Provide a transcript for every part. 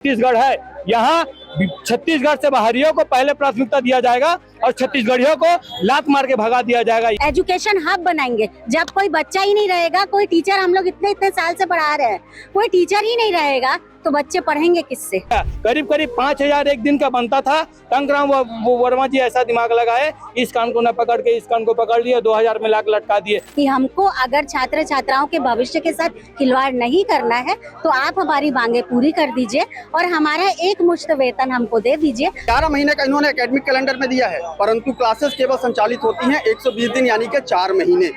छत्तीसगढ़ है, यहाँ छत्तीसगढ़ से बाहरियों को पहले प्राथमिकता दिया जाएगा और छत्तीसगढ़ियों को लात मार के भगा दिया जाएगा। एजुकेशन हब बनाएंगे। जब कोई बच्चा ही नहीं रहेगा, कोई टीचर, हम लोग इतने इतने साल से पढ़ा रहे हैं, कोई टीचर ही नहीं रहेगा तो बच्चे पढ़ेंगे किससे? करीब करीब 5,000 एक दिन का बनता था। टंकराम वर्मा जी ऐसा दिमाग लगाए, इस कान को न पकड़ के इस कान को पकड़ लिए, 2,000 में लाख लटका दिए। कि हमको अगर छात्र छात्राओं के भविष्य के साथ खिलवाड़ नहीं करना है तो आप हमारी मांगे पूरी कर दीजिए और हमारा एक मुश्त वेतन हमको दे दीजिए। 11 महीने का इन्होंने एकेडमिक कैलेंडर में दिया है, परंतु क्लासेस केवल संचालित होती हैं 120 दिन यानी कि 4 महीने।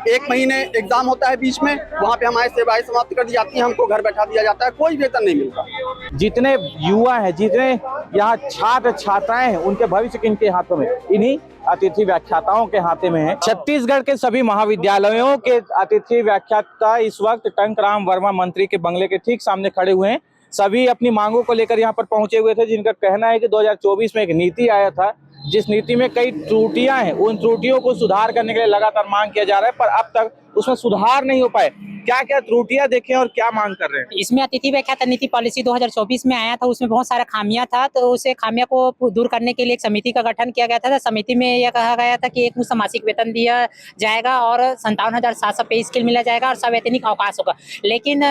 1 महीने एग्जाम होता है बीच में, वहाँ पे हमारी सेवाएं समाप्त कर दी जाती हैं, हमको घर बैठा दिया जाता है, कोई वेतन नहीं मिलता। जितने युवा हैं, जितने यहाँ छात्र छात्राएं हैं, उनके भविष्य किनके हाथों में? इन्हीं अतिथि व्याख्याताओं के हाथे में है। छत्तीसगढ़ के सभी महाविद्यालयों के अतिथि व्याख्याता इस वक्त टंकराम वर्मा मंत्री के बंगले के ठीक सामने खड़े हुए हैं। सभी अपनी मांगों को लेकर यहाँ पर पहुंचे हुए थे, जिनका कहना है कि 2024 में एक नीति आया था, जिस नीति में कई त्रुटियां हैं, उन त्रुटियों को सुधार करने के लिए लगातार मांग किया जा रहा है, पर अब तक उसमें सुधार नहीं हो पाए। क्या क्या त्रुटियां देखें और क्या मांग कर रहे हैं? इसमें अतिथि व्याख्याता नीति पॉलिसी 2024 में आया था, उसमें बहुत सारा खामियां था, तो उसे खामियां को दूर करने के लिए एक समिति का गठन किया गया था। समिति में यह कहा गया था कि एक मुश्त मासिक वेतन दिया जाएगा और 57,700 पे स्केल मिला जाएगा और सवैतनिक अवकाश होगा। लेकिन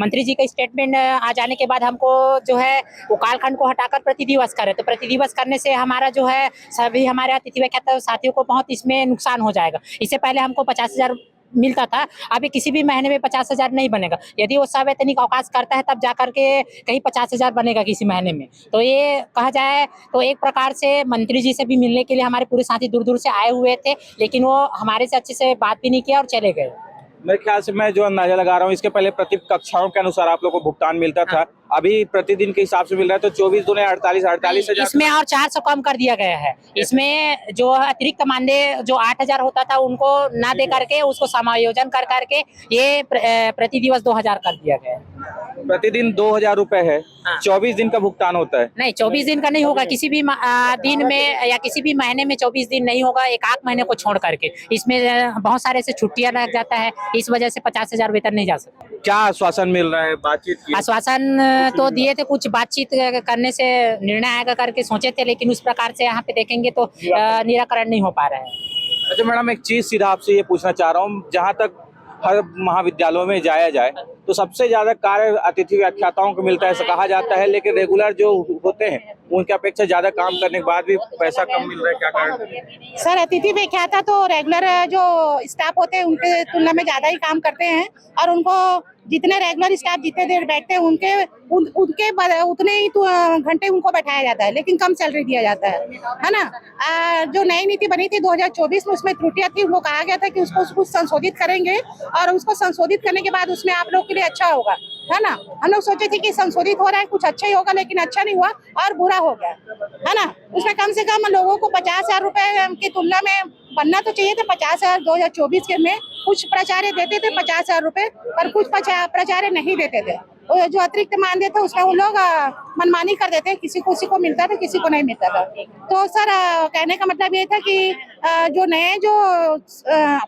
मंत्री जी का स्टेटमेंट आ जाने के बाद हमको जो है वो कालखंड को हटाकर प्रति दिवस करे, तो प्रति दिवस करने से हमारा जो है सभी हमारे अतिथि व्याख्याता साथियों को बहुत इसमें नुकसान हो जाएगा। इससे पहले हमको 50,000 मिलता था, अभी किसी भी महीने में 50,000 नहीं बनेगा। यदि वो सवैतनिक अवकाश करता है तब जाकर के कहीं 50,000 बनेगा किसी महीने में। तो ये कहा जाए तो एक प्रकार से मंत्री जी से भी मिलने के लिए हमारे पूरे साथी दूर दूर से आए हुए थे, लेकिन वो हमारे से अच्छे से बात भी नहीं किया और चले गए। मेरे ख्याल से मैं जो अंदाजा लगा रहा हूँ, इसके पहले प्रति कक्षाओं के अनुसार आप लोगों को भुगतान मिलता था, अभी प्रतिदिन के हिसाब से मिल रहा है, तो 24 दूने 48,000 इसमें और 400 कम कर दिया गया है। इसमें जो अतिरिक्त मानदेय जो 8,000 होता था उनको ना दे करके उसको समायोजन कर करके ये प्रति दिवस 2,000 कर दिया गया है। प्रतिदिन 2,000 रुपए है। 24 दिन का भुगतान होता है? नहीं, 24 दिन का नहीं होगा, किसी भी दिन में या किसी भी महीने में 24 दिन नहीं होगा, एक आध महीने को छोड़ करके। इसमें बहुत सारे से छुट्टियां लग जाता है, इस वजह से 50,000 वेतन नहीं जा सकता। क्या आश्वासन मिल रहा है? बातचीत की? आश्वासन तो दिए थे, कुछ बातचीत करने से निर्णय आएगा करके सोचे थे, लेकिन उस प्रकार से यहाँ पे देखेंगे तो निराकरण नहीं हो पा रहा है। अच्छा मैडम, एक चीज सीधा आपसे ये पूछना चाह रहा हूँ, जहाँ तक हर महाविद्यालयों में जाया जाए तो सबसे ज्यादा कार्य अतिथि व्याख्याताओं को मिलता है, ऐसा कहा जाता है, लेकिन रेगुलर जो होते हैं उनके अपेक्षा ज्यादा काम करने के बाद भी पैसा कम मिल रहा है, क्या कारण? सर, अतिथि व्याख्याता तो रेगुलर जो स्टाफ होते हैं उनके तुलना में ज्यादा ही काम करते हैं और उनको जितने रेगुलर स्टाफ जितने देर बैठते हैं उनके उतने ही घंटे उनको बैठाया जाता है, लेकिन कम सैलरी दिया जाता है ना। जो नई नीति बनी थी 2024 में, उसमें त्रुटियां थी, वो कहा गया था कि उसको कुछ संशोधित करेंगे और उसको संशोधित करने के बाद उसमें आप लोग के लिए अच्छा होगा, है ना। हम लोग सोचे थे कि संशोधित हो रहा है, कुछ अच्छा ही होगा, लेकिन अच्छा नहीं हुआ और बुरा हो गया, है ना। उसमें कम से कम लोगों को 50,000 रुपए की तुलना में बनना तो चाहिए थे 50,000 2024 के में। कुछ प्राचार्य देते थे 50,000 रुपए, पर कुछ प्राचार्य नहीं देते थे। जो अतिरिक्त मानदेय था उसका वो लोग मनमानी कर देते, किसी को मिलता था, किसी को नहीं मिलता था। तो सर, कहने का मतलब ये था कि जो नए जो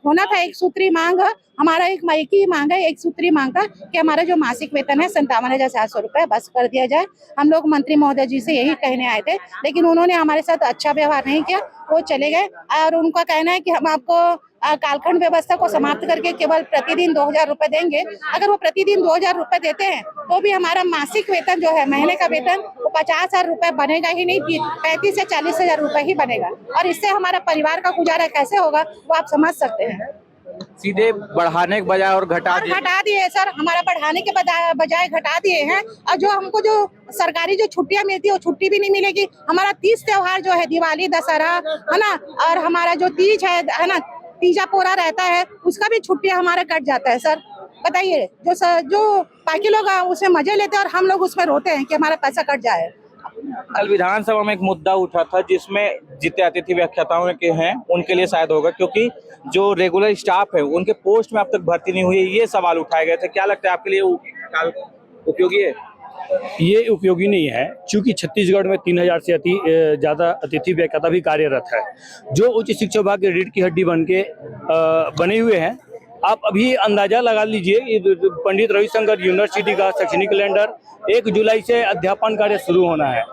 होना था एक सूत्री मांग, हमारा एक ही मांग है, एक सूत्री मांग था कि हमारा जो मासिक वेतन है 57,700 रुपए बस कर दिया जाए। हम लोग मंत्री महोदय जी से यही कहने आए थे, लेकिन उन्होंने हमारे साथ अच्छा व्यवहार नहीं किया, वो चले गए। और उनका कहना है कि हम आपको कालखंड व्यवस्था को समाप्त करके केवल प्रतिदिन 2,000 रुपए देंगे। अगर वो प्रतिदिन 2,000 रुपए देते हैं तो भी हमारा मासिक वेतन जो है, महीने का वेतन, वो 50,000 रुपए बनेगा ही नहीं, 35 से 40,000 रुपए ही बनेगा। और इससे हमारा परिवार का गुजारा कैसे होगा वो आप समझ सकते हैं। सीधे बढ़ाने के बजाय और घटा दिए सर, हमारा बढ़ाने के बजाय घटा दिए हैं। और जो हमको जो सरकारी जो छुट्टियां मिलती है वो छुट्टी भी नहीं मिलेगी। हमारा 30 त्योहार जो है, दिवाली, दशहरा, है ना, और हमारा जो तीज है ना, तीजा पोरा रहता है, उसका भी छुट्टियां हमारा कट जाता है। सर बताइए, जो बाकी लोग उसमें मजे लेते हैं और हम लोग उसमें रोते हैं कि हमारा पैसा कट जाए। कल विधानसभा में एक मुद्दा उठा था जिसमें जितने अतिथि व्याख्याताओं के हैं उनके लिए शायद होगा, क्योंकि जो रेगुलर स्टाफ है उनके पोस्ट में अब तक भर्ती नहीं हुई है, ये सवाल उठाए गए थे। क्या लगता है आपके लिए उपयोगी है? ये उपयोगी नहीं है, क्योंकि छत्तीसगढ़ में 3,000 से ज़्यादा अतिथि व्याख्याता भी कार्यरत है, जो उच्च शिक्षा विभाग के रीढ़ की हड्डी बन के बने हुए हैं। आप अभी अंदाजा लगा लीजिए, ये पंडित रविशंकर यूनिवर्सिटी का शैक्षणिक कैलेंडर 1 जुलाई से अध्यापन कार्य शुरू होना है।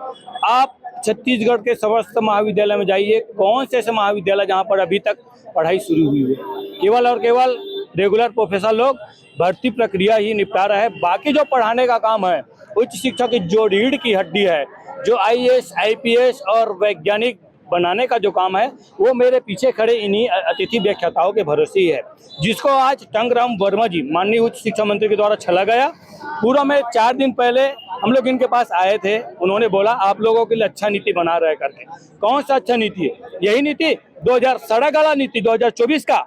आप छत्तीसगढ़ के समस्त महाविद्यालय में जाइए, कौन से ऐसे महाविद्यालय जहाँ पर अभी तक पढ़ाई शुरू हुई है? केवल और केवल रेगुलर प्रोफेसर लोग भर्ती प्रक्रिया ही निपटा रहा है। बाकी जो पढ़ाने का काम है, उच्च शिक्षा की जो रीढ़ की हड्डी है, जो IAS, IPS और वैज्ञानिक बनाने का जो काम है, वो मेरे पीछे खड़े इन्हीं अतिथि व्याख्याताओं के भरोसे ही है, जिसको आज टंगराम वर्मा जी माननीय उच्च शिक्षा मंत्री के द्वारा छला गया। पूरा में 4 दिन पहले हम लोग इनके पास आए थे, उन्होंने बोला आप लोगों के लिए अच्छा नीति बना रहे करके। कौन सा अच्छा नीति है? यही नीति 2000 सड़क वाला नीति 2024 का,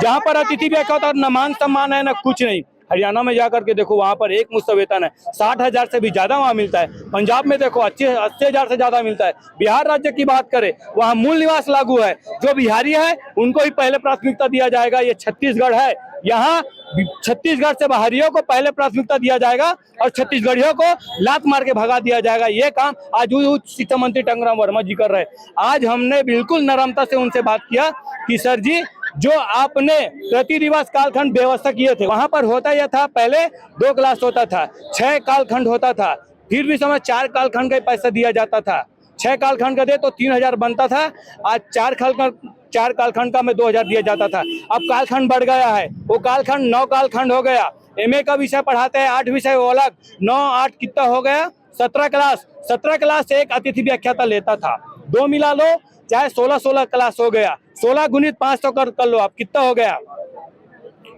जहाँ पर अतिथि व्याख्याता न मान सम्मान है न कुछ नहीं। हरियाणा में जाकर के देखो, वहाँ पर एक मुश्त वेतन है, 60,000 से भी ज्यादा वहाँ मिलता है। पंजाब में देखो 80,000 से ज्यादा मिलता है। बिहार राज्य की बात करें, वहाँ मूल निवास लागू है, जो बिहारी है उनको ही पहले प्राथमिकता दिया जाएगा। ये छत्तीसगढ़ है, यहाँ छत्तीसगढ़ से बाहरियों को पहले प्राथमिकता दिया जाएगा और छत्तीसगढ़ियों को लात मार के भगा दिया जाएगा। ये काम आज उच्च शिक्षा मंत्री टंगराम वर्मा जी कर रहे हैं। आज हमने बिल्कुल नरमता से उनसे बात किया कि सर जी, जो आपने प्रतिदिवस कालखंड व्यवस्था किए थे, वहां पर होता यह था, पहले 2 क्लास होता था, 6 कालखंड होता था, फिर भी समय 4 कालखंड का पैसा दिया जाता था। 6 कालखंड का दे तो 3,000 बनता था, आज 4 कालखंड का में 2,000 दिया जाता था। अब कालखंड बढ़ गया है, वो कालखंड 9 कालखंड हो गया। MA का विषय पढ़ाते हैं 8 विषय वो अलग, 9 8 कितना हो गया? 17 क्लास से एक अतिथि व्याख्याता लेता था। 2 मिला लो, चाहे 16 क्लास हो गया, 16 गुणित 500 कर लो, आप कितना हो गया?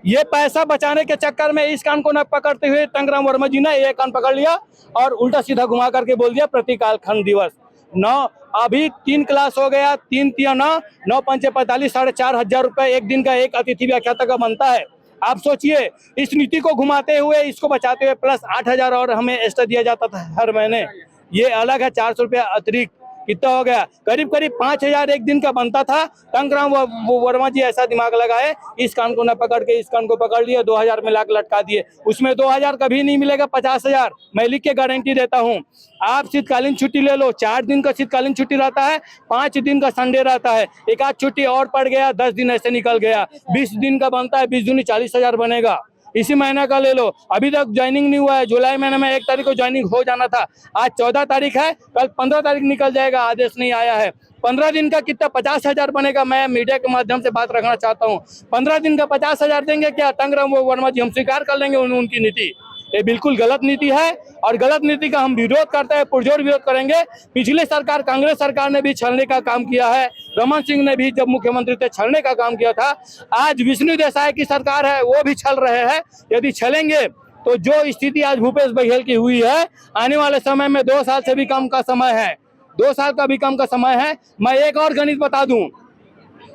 ये पैसा बचाने के चक्कर में इस कान को न पकड़ते हुए टंगराम वर्मा जी ने एक कान पकड़ लिया और उल्टा सीधा घुमा करके बोल दिया प्रति कालखंड दिवस। 9 अभी 3 क्लास हो गया, 3 3 9 9 5 45 4,500 रुपए एक दिन का एक अतिथि व्याख्याता का बनता है। आप सोचिए, इस नीति को घुमाते हुए, इसको बचाते हुए प्लस 8,000 और हमें एक्स्ट्रा दिया जाता था हर महीने। ये अलग है, 400 रुपया अतिरिक्त, कितना हो गया? करीब 5,000 एक दिन का बनता था। टंगराम वर्मा जी ऐसा दिमाग लगाए, इस कान को न पकड़ के इस कान को पकड़ लिए, 2,000 में लाख लटका दिए। उसमें 2,000 कभी नहीं मिलेगा, 50,000 मैं लिख के गारंटी देता हूँ। आप शीतकालीन छुट्टी ले लो, 4 दिन का शीतकालीन छुट्टी रहता है, 5 दिन का संडे रहता है, एक आध छुट्टी और पड़ गया, 10 दिन ऐसे निकल गया, 20 दिन का बनता है, 20 दूनी 40,000 बनेगा। इसी महीने का ले लो, अभी तक ज्वाइनिंग नहीं हुआ है। जुलाई महीने में 1 तारीख को ज्वाइनिंग हो जाना था, आज 14 तारीख है, कल 15 तारीख निकल जाएगा, आदेश नहीं आया है। 15 दिन का कितना? 50,000 बनेगा। मैं मीडिया के माध्यम से बात रखना चाहता हूँ, 15 दिन का 50,000 देंगे क्या टंगराम वर्मा जी? हम स्वीकार कर लेंगे उनकी नीति। ये बिल्कुल गलत नीति है और गलत नीति का हम विरोध करते हैं, पुरजोर विरोध करेंगे। पिछले सरकार, कांग्रेस सरकार ने भी छलने का काम किया है, रमन सिंह ने भी जब मुख्यमंत्री थे छलने का काम किया था। आज विष्णु देसाई की सरकार है, वो भी छल रहे हैं। यदि छलेंगे तो जो स्थिति आज भूपेश बघेल की हुई है, आने वाले समय में 2 साल से भी कम का समय है, 2 साल का भी कम का समय है। मैं एक और गणित बता दूं,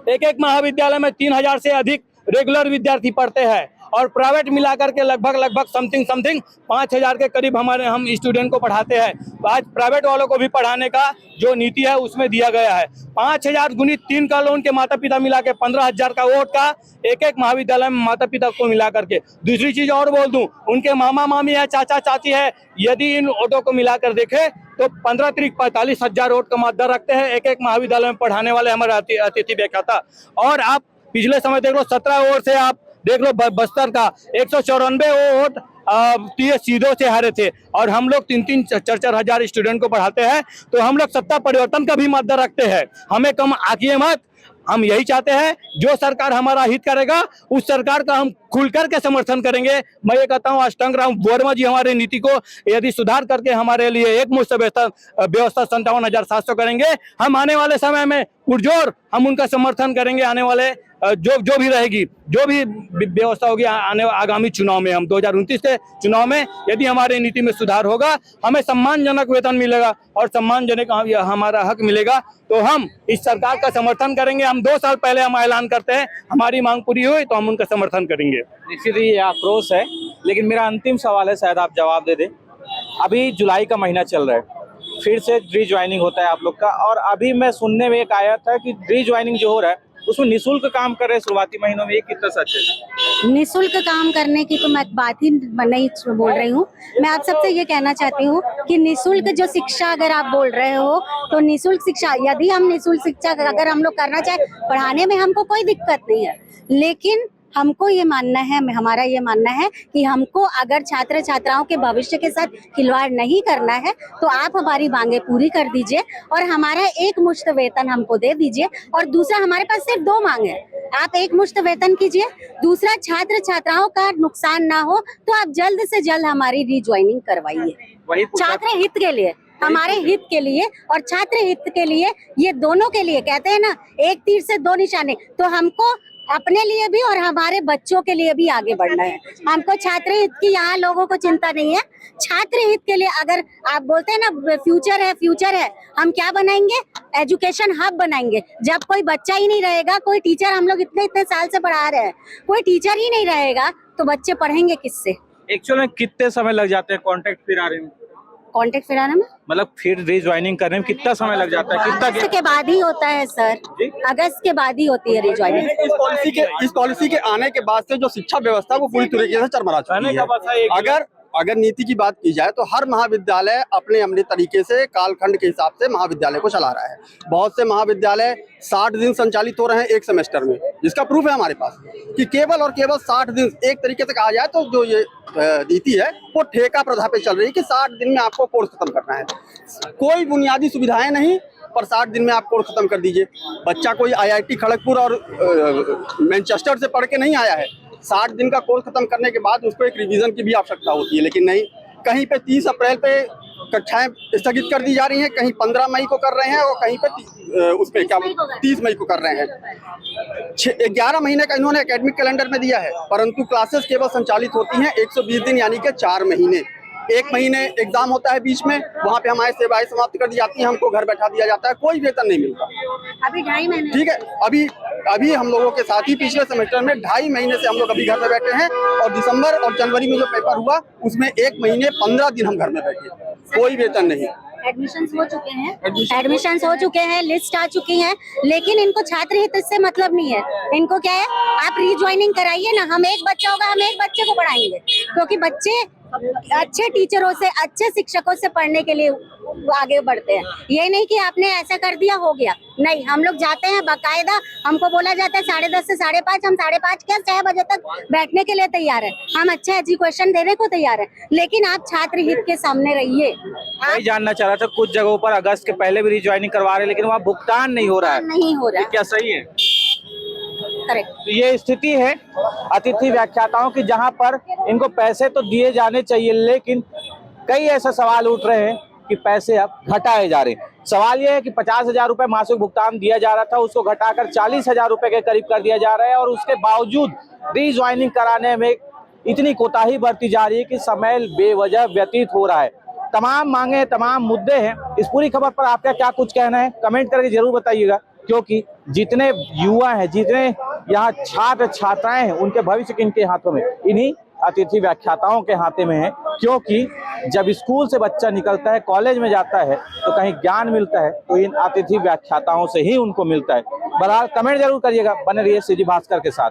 एक महाविद्यालय में 3,000 से अधिक रेगुलर विद्यार्थी पढ़ते हैं और प्राइवेट मिलाकर के लगभग समथिंग 5,000 के करीब हम स्टूडेंट को पढ़ाते हैं। आज प्राइवेट वालों को भी पढ़ाने का जो नीति है उसमें दिया गया है। 5,000 गुणित 3 का लो, उनके माता पिता मिला के 15,000 का वोट का एक महाविद्यालय में माता पिता को मिला करके। दूसरी चीज और बोल दूं, उनके मामा मामी है, चाचा चाची है, यदि इन वोटों को मिलाकर देखे तो 15 3 45,000 वोट का मात्रा रखते हैं एक महाविद्यालय में पढ़ाने वाले हमारे अतिथि व्याख्याता। और आप पिछले समय देख लो, 17 वोट से आप देख लो बस्तर का 194 वोट सीधो से हारे थे और हम लोग 3 4 हजार स्टूडेंट को पढ़ाते हैं। तो हम लोग सत्ता परिवर्तन का भी मात्रा रखते हैं, हमें कम आंकिए मत। हम यही चाहते हैं, जो सरकार हमारा हित करेगा उस सरकार का हम खुल करके समर्थन करेंगे। मैं ये कहता हूँ, टंगराम वर्मा जी हमारी नीति को यदि सुधार करके हमारे लिए एक मुश्त व्यवस्था 57,700 करेंगे, हम आने वाले समय में पुरजोर हम उनका समर्थन करेंगे। आने वाले जो भी रहेगी, जो भी व्यवस्था होगी आगामी चुनाव में, हम 2029 के चुनाव में यदि हमारे नीति में सुधार होगा, हमें सम्मानजनक वेतन मिलेगा और सम्मानजनक हमारा हक मिलेगा, तो हम इस सरकार का समर्थन करेंगे। हम 2 साल पहले हम ऐलान करते हैं, हमारी मांग पूरी हुई तो हम उनका समर्थन करेंगे। निश्चित ही ये आक्रोश है, लेकिन मेरा अंतिम सवाल है, शायद आप जवाब दे दें। अभी जुलाई का महीना चल रहा है, फिर से रीज्वाइनिंग होता है आप लोग का, और अभी मैं सुनने में एक आया था कि रीज्वाइनिंग जो हो रहा है उसमें निःशुल्क काम कर रहे हैं शुरुआती महीनों में, ये कितना सच है? निःशुल्क काम करने की तो मैं बात ही नहीं बोल रही हूँ। मैं आप सबसे ये कहना चाहती हूँ कि निःशुल्क जो शिक्षा अगर आप बोल रहे हो, तो निःशुल्क शिक्षा, यदि हम निःशुल्क शिक्षा अगर हम लोग करना चाहे, पढ़ाने में हमको कोई दिक्कत नहीं है, लेकिन हमको ये मानना है, हमारा ये मानना है कि हमको अगर छात्र छात्राओं के भविष्य के साथ खिलवाड़ नहीं करना है तो आप हमारी मांगे पूरी कर दीजिए और हमारा एक मुश्त वेतन हमको दे दीजिए। और दूसरा, हमारे पास सिर्फ 2 मांग है, आप एक मुश्त वेतन कीजिए, दूसरा छात्र छात्राओं का नुकसान ना हो तो आप जल्द से जल्द हमारी रिज्वाइनिंग करवाइए। वही पूछा- छात्र हित के लिए, हमारे हित के लिए और छात्र हित के लिए, ये दोनों के लिए, कहते हैं ना एक तीर से 2 निशाने, तो हमको अपने लिए भी और हमारे बच्चों के लिए भी आगे बढ़ना है। हमको छात्र हित की यहाँ लोगों को चिंता नहीं है, छात्र हित के लिए। अगर आप बोलते हैं ना फ्यूचर है, हम क्या बनाएंगे? एजुकेशन हब बनाएंगे। जब कोई बच्चा ही नहीं रहेगा, कोई टीचर, हम लोग इतने साल से पढ़ा रहे हैं, कोई टीचर ही नहीं रहेगा तो बच्चे पढ़ेंगे किससे? एक्चुअल में कितने समय लग जाते हैं कॉन्ट्रैक्ट फिर आने में? कॉन्ट्रैक्ट फिराना में मतलब फिर रिज्वाइनिंग करने में कितना समय लग जाता है? कितना अगस्त के बाद ही होता है सर, अगस्त के बाद ही होती है रिज्वाइनिंग। इस पॉलिसी के आने के बाद से जो शिक्षा व्यवस्था वो पूरी तरीके से चरमरा चुकी है। अगर नीति की बात की जाए तो हर महाविद्यालय अपने अपने तरीके से कालखंड के हिसाब से महाविद्यालय को चला रहा है। बहुत से महाविद्यालय 60 दिन संचालित हो रहे हैं एक सेमेस्टर में, जिसका प्रूफ है हमारे पास कि केवल और केवल 60 दिन। एक तरीके से कहा जाए तो जो ये नीति है वो ठेका प्रथा पे चल रही है कि 60 दिन में आपको कोर्स खत्म करना है। कोई बुनियादी सुविधाएं नहीं, पर 60 दिन में आप कोर्स खत्म कर दीजिए। बच्चा कोई IIT खड़गपुर और मैनचेस्टर से पढ़ के नहीं आया है, 60 दिन का कोर्स खत्म करने के बाद उसको एक रिवीजन की भी आवश्यकता होती है, लेकिन नहीं। कहीं पे 30 अप्रैल पे कक्षाएं स्थगित कर दी जा रही हैं, कहीं 15 मई को कर रहे हैं और कहीं पे उस पे क्या 30 मई को कर रहे हैं। 11 महीने का इन्होंने एकेडमिक कैलेंडर में दिया है, परंतु क्लासेस केवल संचालित होती हैं 120 दिन यानी कि 4 महीने। 1 महीने एग्जाम होता है बीच में, वहाँ पे हमारी सेवाएं समाप्त कर दी जाती हैं, हमको घर बैठा दिया जाता है, कोई वेतन नहीं मिलता। अभी 2.5 महीने, ठीक है, अभी हम लोगों के साथ ही पिछले सेमेस्टर में 2.5 महीने से हम लोग अभी घर में बैठे हैं और दिसंबर और जनवरी में जो पेपर हुआ उसमें 1 महीने 15 दिन हम घर में बैठे, कोई वेतन नहीं। एडमिशंस हो चुके हैं, लिस्ट आ चुकी है, लेकिन इनको छात्र हित से मतलब नहीं है। इनको क्या है, आप रिज्वाइनिंग कराइए ना, हम एक बच्चा होगा, हम एक बच्चे को पढ़ाएंगे, क्योंकि बच्चे अच्छे टीचरों से, अच्छे शिक्षकों से पढ़ने के लिए आगे बढ़ते हैं। ये नहीं कि आपने ऐसा कर दिया हो गया, नहीं, हम लोग जाते हैं बाकायदा। हमको बोला जाता है 10:30 से 5:30, हम 5:30 क्या 6 बजे तक बैठने के लिए तैयार है, हम अच्छा एजुकेशन देने को तैयार है, लेकिन आप छात्र हित के सामने रहिए। मैं जानना चाह रहा था, कुछ जगहों पर अगस्त के पहले भी रिज्वाइनिंग करवा रहे हैं लेकिन वहाँ भुगतान नहीं हो रहा है, नहीं हो रहा, क्या सही है? करेक्ट। तो ये स्थिति है अतिथि व्याख्याताओं की, जहां पर इनको पैसे तो दिए जाने चाहिए लेकिन कई ऐसे सवाल उठ रहे हैं कि पैसे अब घटाए जा रहे हैं। सवाल यह है कि 50,000 रुपए मासिक भुगतान दिया जा रहा था, उसको घटाकर 40,000 रुपए के करीब कर दिया जा रहा है और उसके बावजूद रिज्वाइनिंग कराने में इतनी कोताही बरती जा रही है कि समय बेवजह व्यतीत हो रहा है। तमाम मांगे, तमाम मुद्दे हैं। इस पूरी खबर पर आपका क्या कुछ कहना है, कमेंट करके जरूर बताइएगा, क्योंकि जितने युवा हैं, जितने यहाँ छात्र छात्राएं हैं, उनके भविष्य किनके हाथों में? इन्हीं अतिथि व्याख्याताओं के हाथे में है। क्योंकि जब स्कूल से बच्चा निकलता है, कॉलेज में जाता है तो कहीं ज्ञान मिलता है तो इन अतिथि व्याख्याताओं से ही उनको मिलता है। बहरहाल कमेंट जरूर करिएगा, बने रहिए सीजी भास्कर के साथ।